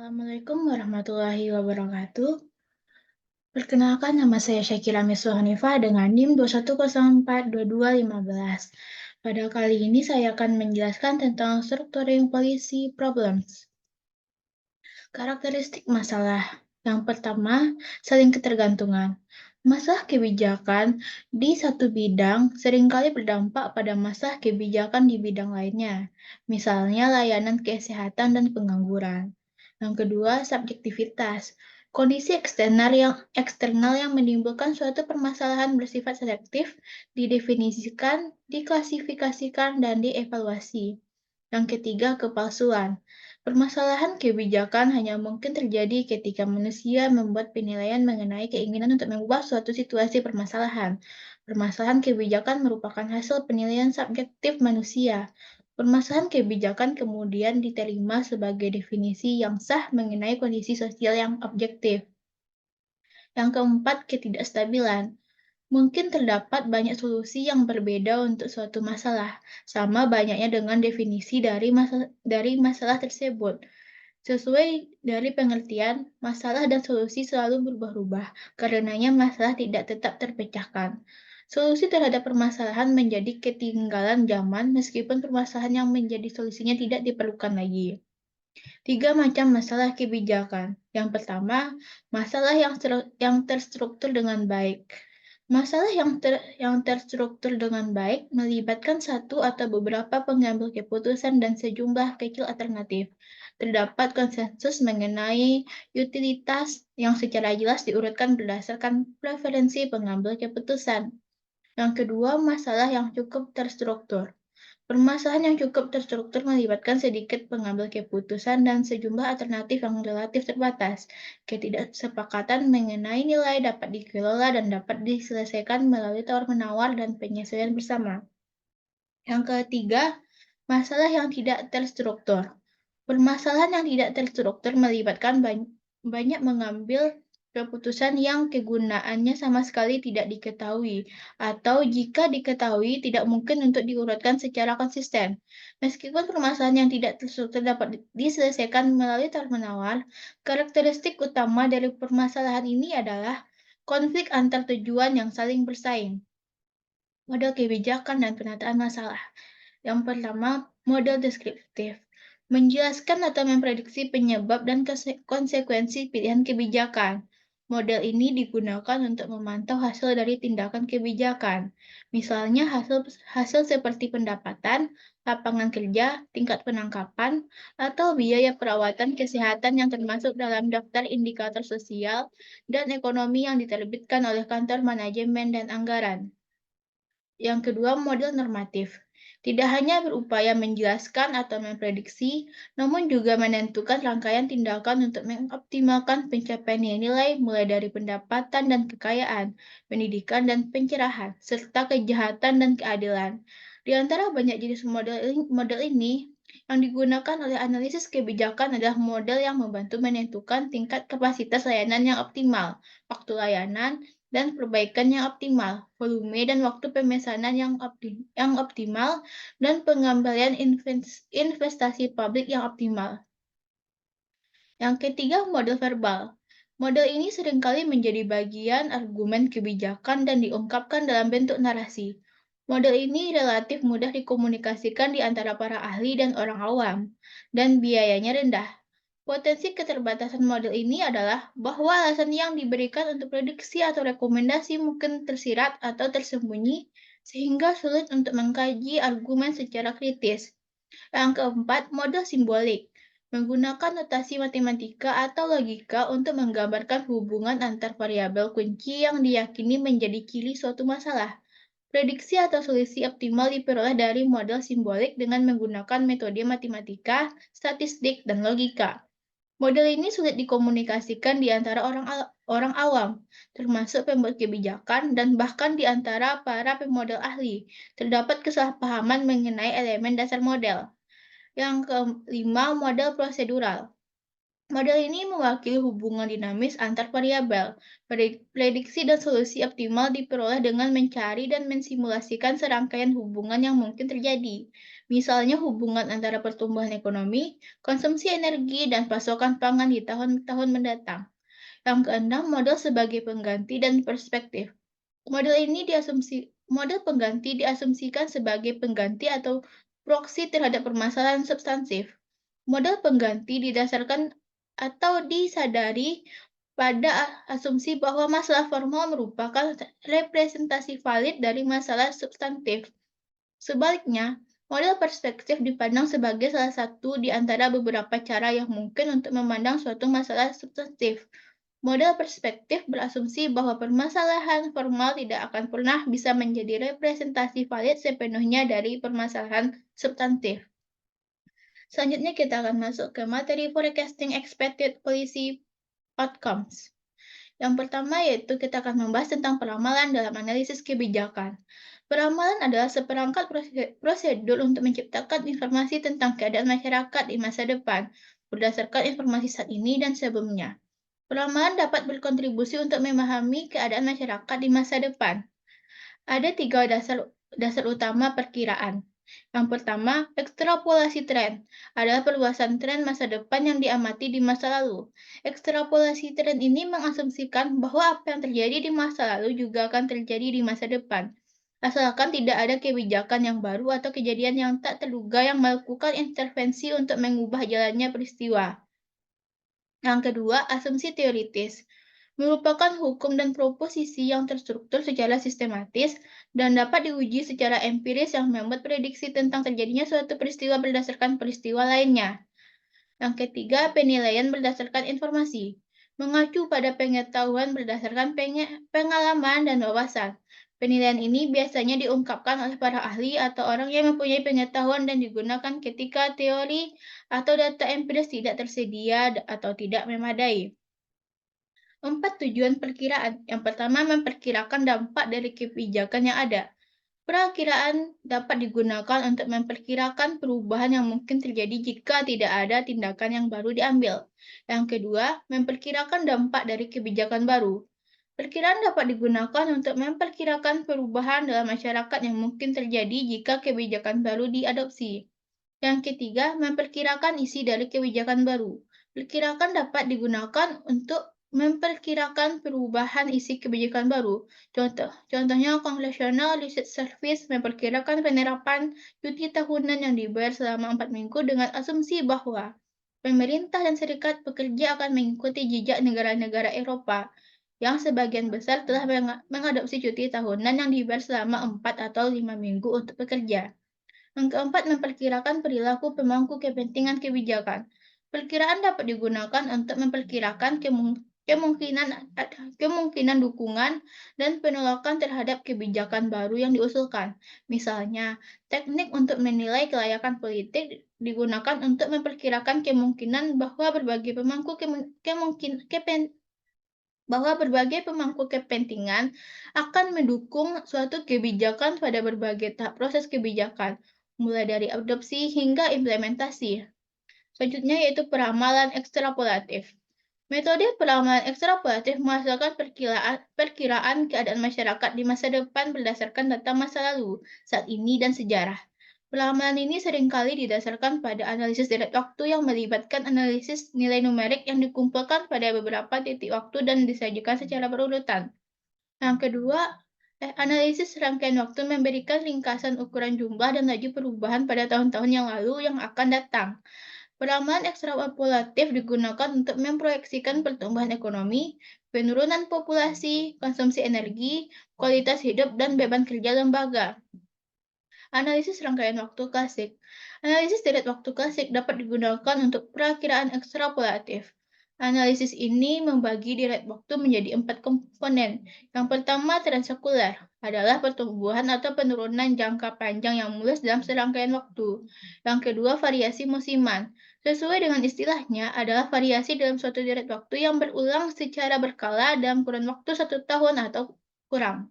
Assalamualaikum warahmatullahi wabarakatuh. Perkenalkan, nama saya Syakira Miswa Hanifah dengan NIM 2104225. Pada kali ini saya akan menjelaskan tentang structuring policy problems. Karakteristik masalah. Yang pertama, saling ketergantungan. Masalah kebijakan di satu bidang seringkali berdampak pada masalah kebijakan di bidang lainnya, misalnya layanan kesehatan dan pengangguran. Yang kedua, subjektivitas. Kondisi eksternal yang menimbulkan suatu permasalahan bersifat selektif didefinisikan, diklasifikasikan, dan dievaluasi. Yang ketiga, kepalsuan. Permasalahan kebijakan hanya mungkin terjadi ketika manusia membuat penilaian mengenai keinginan untuk mengubah suatu situasi permasalahan. Permasalahan kebijakan merupakan hasil penilaian subjektif manusia. Permasalahan kebijakan kemudian diterima sebagai definisi yang sah mengenai kondisi sosial yang objektif. Yang keempat, ketidakstabilan. Mungkin terdapat banyak solusi yang berbeda untuk suatu masalah, sama banyaknya dengan definisi dari masalah tersebut. Sesuai dari pengertian, masalah dan solusi selalu berubah-ubah, karenanya masalah tidak tetap terpecahkan. Solusi terhadap permasalahan menjadi ketinggalan zaman meskipun permasalahan yang menjadi solusinya tidak diperlukan lagi. Tiga macam masalah kebijakan. Yang pertama, masalah yang terstruktur dengan baik. Masalah yang terstruktur dengan baik melibatkan satu atau beberapa pengambil keputusan dan sejumlah kecil alternatif. Terdapat konsensus mengenai utilitas yang secara jelas diurutkan berdasarkan preferensi pengambil keputusan. Yang kedua, masalah yang cukup terstruktur. Permasalahan yang cukup terstruktur melibatkan sedikit pengambil keputusan dan sejumlah alternatif yang relatif terbatas. Ketidaksepakatan mengenai nilai dapat dikelola dan dapat diselesaikan melalui tawar-menawar dan penyesuaian bersama. Yang ketiga, masalah yang tidak terstruktur. Permasalahan yang tidak terstruktur melibatkan banyak mengambil keputusan yang kegunaannya sama sekali tidak diketahui, atau jika diketahui tidak mungkin untuk diurutkan secara konsisten. Meskipun permasalahan yang tidak terstruktur dapat diselesaikan melalui tawar-menawar, karakteristik utama dari permasalahan ini adalah konflik antar tujuan yang saling bersaing. Model kebijakan dan penataan masalah. Yang pertama, model deskriptif. Menjelaskan atau memprediksi penyebab dan konsekuensi pilihan kebijakan. Model ini digunakan untuk memantau hasil dari tindakan kebijakan. Misalnya hasil seperti pendapatan, lapangan kerja, tingkat penangkapan, atau biaya perawatan kesehatan yang termasuk dalam daftar indikator sosial dan ekonomi yang diterbitkan oleh kantor manajemen dan anggaran. Yang kedua, model normatif. Tidak hanya berupaya menjelaskan atau memprediksi, namun juga menentukan rangkaian tindakan untuk mengoptimalkan pencapaian nilai mulai dari pendapatan dan kekayaan, pendidikan dan pencerahan, serta kejahatan dan keadilan. Di antara banyak jenis model ini, yang digunakan oleh analisis kebijakan adalah model yang membantu menentukan tingkat kapasitas layanan yang optimal, waktu layanan, dan perbaikan yang optimal, volume dan waktu pemesanan yang optimal, dan pengembalian investasi publik yang optimal. Yang ketiga, model verbal. Model ini seringkali menjadi bagian argumen kebijakan dan diungkapkan dalam bentuk narasi. Model ini relatif mudah dikomunikasikan di antara para ahli dan orang awam, dan biayanya rendah. Potensi keterbatasan model ini adalah bahwa alasan yang diberikan untuk prediksi atau rekomendasi mungkin tersirat atau tersembunyi, sehingga sulit untuk mengkaji argumen secara kritis. Yang keempat, model simbolik. Menggunakan notasi matematika atau logika untuk menggambarkan hubungan antar variabel kunci yang diyakini menjadi ciri suatu masalah. Prediksi atau solusi optimal diperoleh dari model simbolik dengan menggunakan metode matematika, statistik, dan logika. Model ini sulit dikomunikasikan di antara orang awam, termasuk pembuat kebijakan dan bahkan di antara para pemodel ahli. Terdapat kesalahpahaman mengenai elemen dasar model. Yang kelima, model prosedural. Model ini mewakili hubungan dinamis antar variabel. Prediksi dan solusi optimal diperoleh dengan mencari dan mensimulasikan serangkaian hubungan yang mungkin terjadi. Misalnya hubungan antara pertumbuhan ekonomi, konsumsi energi, dan pasokan pangan di tahun-tahun mendatang. Yang keenam, model sebagai pengganti dan perspektif. Model pengganti diasumsikan sebagai pengganti atau proksi terhadap permasalahan substantif. Model pengganti didasarkan atau disadari pada asumsi bahwa masalah formal merupakan representasi valid dari masalah substantif. Sebaliknya, model perspektif dipandang sebagai salah satu di antara beberapa cara yang mungkin untuk memandang suatu masalah substantif. Model perspektif berasumsi bahwa permasalahan formal tidak akan pernah bisa menjadi representasi valid sepenuhnya dari permasalahan substantif. Selanjutnya kita akan masuk ke materi forecasting expected policy outcomes. Yang pertama yaitu kita akan membahas tentang peramalan dalam analisis kebijakan. Peramalan adalah seperangkat prosedur untuk menciptakan informasi tentang keadaan masyarakat di masa depan berdasarkan informasi saat ini dan sebelumnya. Peramalan dapat berkontribusi untuk memahami keadaan masyarakat di masa depan. Ada tiga dasar utama perkiraan. Yang pertama, ekstrapolasi tren adalah perluasan tren masa depan yang diamati di masa lalu. Ekstrapolasi tren ini mengasumsikan bahwa apa yang terjadi di masa lalu juga akan terjadi di masa depan. Asalkan tidak ada kebijakan yang baru atau kejadian yang tak terduga yang melakukan intervensi untuk mengubah jalannya peristiwa. Yang kedua, asumsi teoritis merupakan hukum dan proposisi yang terstruktur secara sistematis dan dapat diuji secara empiris yang membuat prediksi tentang terjadinya suatu peristiwa berdasarkan peristiwa lainnya. Yang ketiga, penilaian berdasarkan informasi mengacu pada pengetahuan berdasarkan pengalaman dan wawasan. Penilaian ini biasanya diungkapkan oleh para ahli atau orang yang mempunyai pengetahuan dan digunakan ketika teori atau data empiris tidak tersedia atau tidak memadai. 4 tujuan perkiraan. Yang pertama, memperkirakan dampak dari kebijakan yang ada. Perakiraan dapat digunakan untuk memperkirakan perubahan yang mungkin terjadi jika tidak ada tindakan yang baru diambil. Yang kedua, memperkirakan dampak dari kebijakan baru. Perkiraan dapat digunakan untuk memperkirakan perubahan dalam masyarakat yang mungkin terjadi jika kebijakan baru diadopsi. Yang ketiga, memperkirakan isi dari kebijakan baru. Perkiraan dapat digunakan untuk memperkirakan perubahan isi kebijakan baru. Contohnya, Congressional Research Service memperkirakan penerapan cuti tahunan yang dibayar selama 4 minggu dengan asumsi bahwa pemerintah dan serikat pekerja akan mengikuti jejak negara-negara Eropa yang sebagian besar telah mengadopsi cuti tahunan yang dibayar selama 4 atau 5 minggu untuk pekerja. Yang keempat, memperkirakan perilaku pemangku kepentingan kebijakan. Perkiraan dapat digunakan untuk memperkirakan kemungkinan dukungan dan penolakan terhadap kebijakan baru yang diusulkan. Misalnya, teknik untuk menilai kelayakan politik digunakan untuk memperkirakan kemungkinan bahwa berbagai pemangku kepentingan akan mendukung suatu kebijakan pada berbagai tahap proses kebijakan, mulai dari adopsi hingga implementasi. Selanjutnya yaitu peramalan ekstrapolatif. Metode peramalan ekstrapolatif menghasilkan perkiraan keadaan masyarakat di masa depan berdasarkan data masa lalu, saat ini, dan sejarah. Peramalan ini seringkali didasarkan pada analisis deret waktu yang melibatkan analisis nilai numerik yang dikumpulkan pada beberapa titik waktu dan disajikan secara berurutan. Yang kedua, analisis rangkaian waktu memberikan ringkasan ukuran jumlah dan laju perubahan pada tahun-tahun yang lalu yang akan datang. Peramalan ekstrapolatif digunakan untuk memproyeksikan pertumbuhan ekonomi, penurunan populasi, konsumsi energi, kualitas hidup, dan beban kerja lembaga. Analisis rangkaian waktu klasik. Analisis deret waktu klasik dapat digunakan untuk perakiraan ekstrapolatif. Analisis ini membagi deret waktu menjadi 4 komponen. Yang pertama, tren sekuler adalah pertumbuhan atau penurunan jangka panjang yang mulus dalam serangkaian waktu. Yang kedua, variasi musiman. Sesuai dengan istilahnya, adalah variasi dalam suatu deret waktu yang berulang secara berkala dalam kurun waktu 1 tahun atau kurang.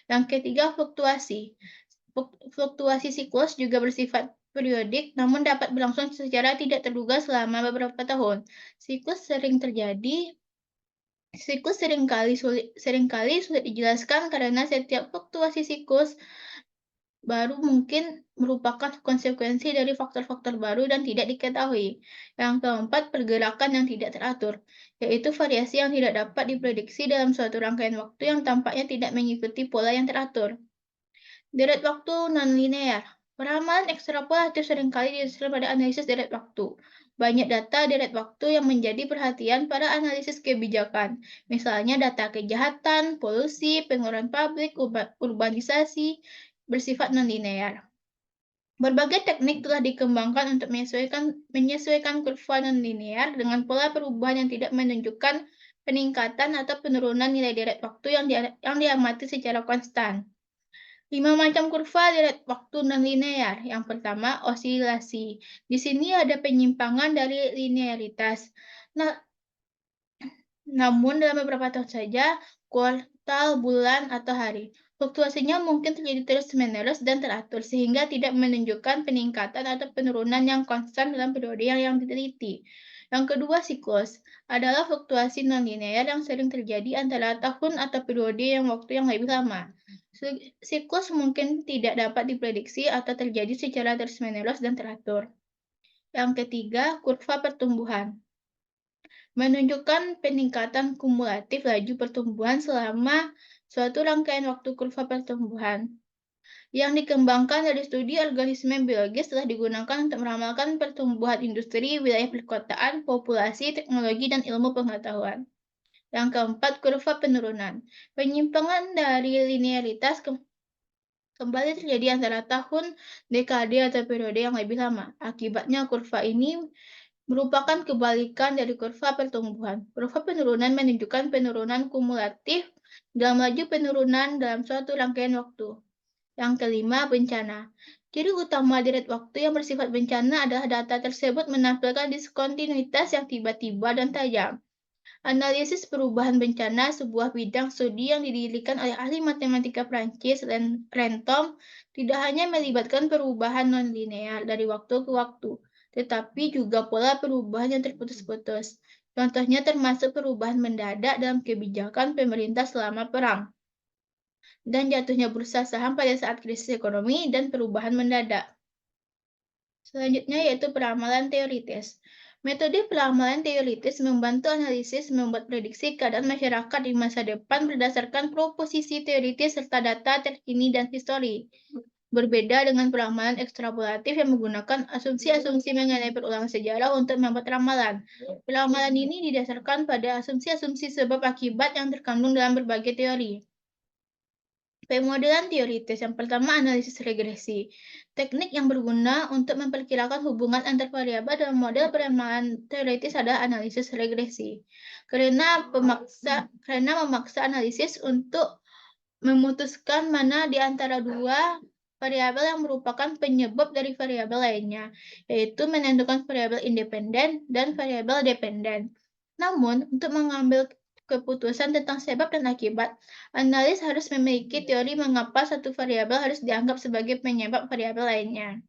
Yang ketiga, fluktuasi. Fluktuasi siklus juga bersifat periodik, namun dapat berlangsung secara tidak terduga selama beberapa tahun. Siklus sering terjadi Siklus seringkali sulit dijelaskan karena setiap fluktuasi siklus baru mungkin merupakan konsekuensi dari faktor-faktor baru dan tidak diketahui. Yang keempat, pergerakan yang tidak teratur, yaitu variasi yang tidak dapat diprediksi dalam suatu rangkaian waktu yang tampaknya tidak mengikuti pola yang teratur. Deret waktu nonlinear. Peramalan ekstrapolatif seringkali didasarkan pada analisis deret waktu. Banyak data deret waktu yang menjadi perhatian pada analisis kebijakan, misalnya data kejahatan, polusi, pengeluaran publik, urbanisasi, bersifat nonlinear. Berbagai teknik telah dikembangkan untuk menyesuaikan kurva nonlinear dengan pola perubahan yang tidak menunjukkan peningkatan atau penurunan nilai deret waktu yang diamati secara konstan. 5 macam kurva deret waktu nonlinear. Yang pertama, osilasi. Di sini ada penyimpangan dari linearitas. Nah, namun dalam beberapa tahun saja, kuartal, bulan, atau hari. Fluktuasinya mungkin terjadi terus-menerus dan teratur, sehingga tidak menunjukkan peningkatan atau penurunan yang konstan dalam periode yang diteliti. Yang kedua, siklus adalah fluktuasi nonlinear yang sering terjadi antara tahun atau periode waktu yang lebih lama. Siklus mungkin tidak dapat diprediksi atau terjadi secara terus-menerus dan teratur. Yang ketiga, kurva pertumbuhan menunjukkan peningkatan kumulatif laju pertumbuhan selama suatu rangkaian waktu. Kurva pertumbuhan yang dikembangkan dari studi organisme biologis telah digunakan untuk meramalkan pertumbuhan industri, wilayah perkotaan, populasi, teknologi, dan ilmu pengetahuan. Yang keempat, kurva penurunan. Penyimpangan dari linearitas kembali terjadi antara tahun, dekade, atau periode yang lebih lama. Akibatnya, kurva ini merupakan kebalikan dari kurva pertumbuhan. Kurva penurunan menunjukkan penurunan kumulatif dalam laju penurunan dalam suatu rangkaian waktu. Yang kelima, bencana. Ciri utama deret waktu yang bersifat bencana adalah data tersebut menampilkan diskontinuitas yang tiba-tiba dan tajam. Analisis perubahan bencana, sebuah bidang studi yang didirikan oleh ahli matematika Prancis, Rentom, tidak hanya melibatkan perubahan nonlinear dari waktu ke waktu, tetapi juga pola perubahan yang terputus-putus. Contohnya termasuk perubahan mendadak dalam kebijakan pemerintah selama perang, dan jatuhnya bursa saham pada saat krisis ekonomi dan perubahan mendadak. Selanjutnya yaitu peramalan teoritis. Metode peramalan teoritis membantu analisis membuat prediksi keadaan masyarakat di masa depan berdasarkan proposisi teoritis serta data terkini dan histori. Berbeda dengan peramalan ekstrapolatif yang menggunakan asumsi-asumsi mengenai perulangan sejarah untuk membuat ramalan. Peramalan ini didasarkan pada asumsi-asumsi sebab akibat yang terkandung dalam berbagai teori. Pemodelan teoritis yang pertama, analisis regresi. Teknik yang berguna untuk memperkirakan hubungan antar variabel dalam model peramalan teoritis adalah analisis regresi. Karena memaksa analisis untuk memutuskan mana di antara dua variabel yang merupakan penyebab dari variabel lainnya, yaitu menentukan variabel independen dan variabel dependen. Namun, untuk mengambil keputusan tentang sebab dan akibat, analis harus memiliki teori mengapa satu variabel harus dianggap sebagai penyebab variabel lainnya.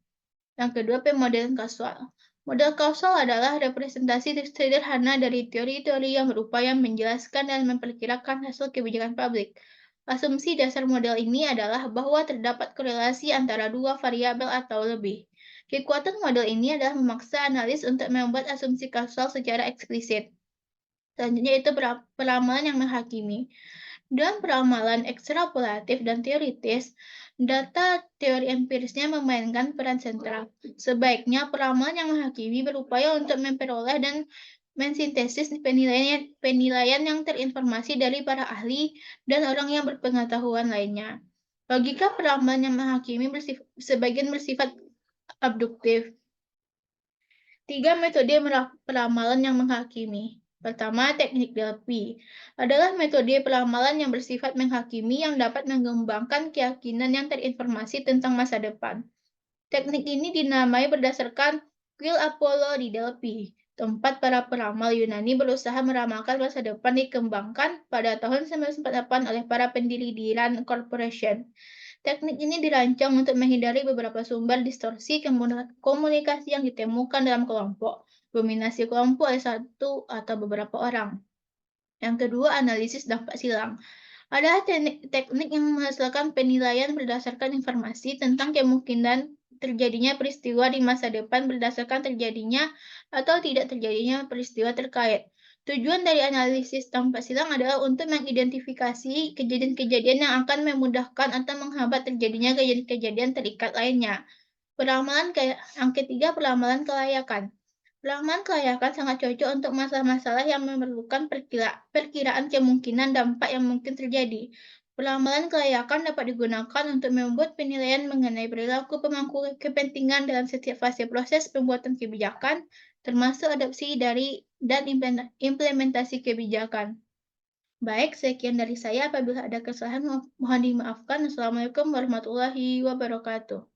Yang kedua, pemodelan kausal. Model kausal adalah representasi sederhana dari teori-teori yang berupaya menjelaskan dan memperkirakan hasil kebijakan publik. Asumsi dasar model ini adalah bahwa terdapat korelasi antara dua variabel atau lebih. Kekuatan model ini adalah memaksa analis untuk membuat asumsi kausal secara eksplisit. Selanjutnya itu peramalan yang menghakimi. Dalam peramalan ekstrapolatif dan teoritis, data teori empirisnya memainkan peran sentral. Sebaiknya peramalan yang menghakimi berupaya untuk memperoleh dan mensintesis penilaian yang terinformasi dari para ahli dan orang yang berpengetahuan lainnya. Logika peramalan yang menghakimi sebagian bersifat abduktif. 3 metode peramalan yang menghakimi. Pertama, teknik Delphi adalah metode peramalan yang bersifat menghakimi yang dapat mengembangkan keyakinan yang terinformasi tentang masa depan. Teknik ini dinamai berdasarkan kuil Apollo di Delphi, tempat para peramal Yunani berusaha meramalkan masa depan dikembangkan pada tahun 1948 oleh para pendiri di Rand Corporation. Teknik ini dirancang untuk menghindari beberapa sumber distorsi komunikasi yang ditemukan dalam kelompok, dominasi kelompok oleh satu atau beberapa orang. Yang kedua, analisis dampak silang. Ada teknik yang menghasilkan penilaian berdasarkan informasi tentang kemungkinan terjadinya peristiwa di masa depan berdasarkan terjadinya atau tidak terjadinya peristiwa terkait. Tujuan dari analisis dampak silang adalah untuk mengidentifikasi kejadian-kejadian yang akan memudahkan atau menghambat terjadinya kejadian-kejadian terikat lainnya. Yang ketiga, peramalan kelayakan. Peramalan kelayakan sangat cocok untuk masalah-masalah yang memerlukan perkiraan kemungkinan dampak yang mungkin terjadi. Peramalan kelayakan dapat digunakan untuk membuat penilaian mengenai perilaku pemangku kepentingan dalam setiap fase proses pembuatan kebijakan, termasuk adopsi dan implementasi kebijakan. Baik, sekian dari saya. Apabila ada kesalahan, mohon dimaafkan. Assalamualaikum warahmatullahi wabarakatuh.